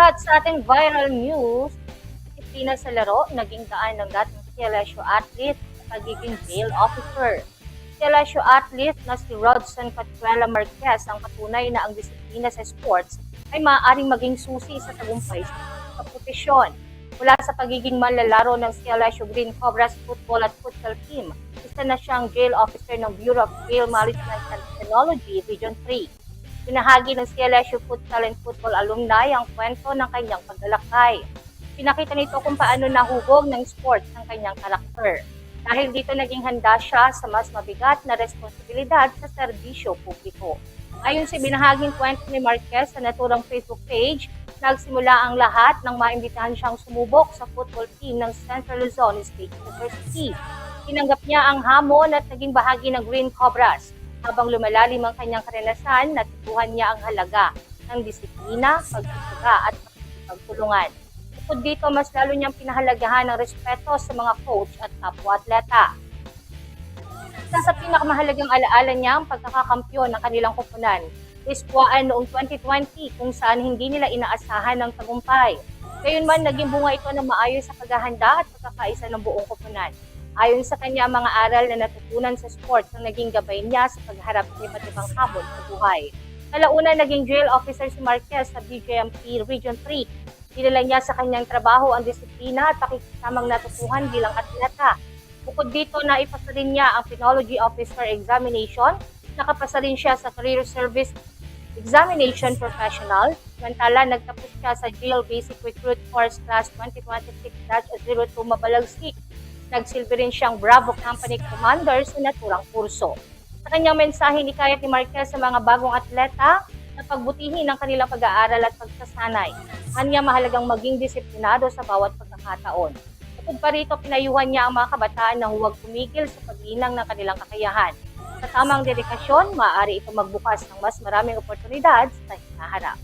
At sa ating viral news, disiplina sa laro naging daan ng dating CLSU athlete sa pagiging jail officer. CLSU athlete na si Rodson Catuela Marquez ang patunay na ang disiplina sa sports ay maaaring maging susi sa tagumpay sa profesyon. Mula sa pagiging manlalaro ng CLSU Green Cobras football at futsal team, isa na siyang jail officer ng Bureau of Jail Management and Technology Region 3. Pinahagi ng CLSU Futsal and Football alumni ang kwento ng kanyang paglalakbay. Pinakita nito kung paano nahubog ng sports ang kanyang karakter. Dahil dito naging handa siya sa mas mabigat na responsibilidad sa serbisyo publiko. Ayon sa binahaging kwento ni Marquez sa naturang Facebook page, nagsimula ang lahat nang maimbitahan siyang sumubok sa football team ng Central Luzon State University. Tinanggap niya ang hamon at naging bahagi ng Green Cobras. Habang lumalalim ang kanyang karanasan, natutuhan niya ang halaga ng disiplina, pagtutsaga at pagtulungan. Bukod dito, mas lalo niyang pinahalagahan ang respeto sa mga coach at kapwa-atleta. Isa sa pinakamahalagang alaala niya ang pagkakakampiyon ng kanilang koponan. Iskwaan noong 2020 kung saan hindi nila inaasahan ng tagumpay. Gayunman, naging bunga ito ng maayos sa paghahanda at pagkakaisa ng buong koponan. Ayon sa kanya, mga aral na natutunan sa sports ang naging gabay niya sa pagharap ng iba't ibang hamon sa buhay. Kalauna, naging jail officer si Marquez sa BJMP Region 3. Dinala niya sa kanyang trabaho ang disiplina at pakikisamang natutuhan bilang atleta. Bukod dito, naipasa rin niya ang Penology Officer Examination. Nakapasa rin siya sa Career Service Examination Professional. Samantala, nagtapos siya sa Jail Basic Recruit Course Class 2026-02 Mabalagsik. Nagsilbi rin siyang Bravo Company Commander sa naturang kurso. Sa kanyang mensahe, nikayat ni Marquez sa mga bagong atleta na pagbutihin ang kanilang pag-aaral at pagsasanay. Kanya mahalagang maging disiplinado sa bawat pagkakataon. Bukod pa rito, pinayuhan niya ang mga kabataan na huwag tumigil sa paglinang ng kanilang kakayahan. Sa tamang dedikasyon, maaari ito magbukas ng mas maraming oportunidad sa hinaharap.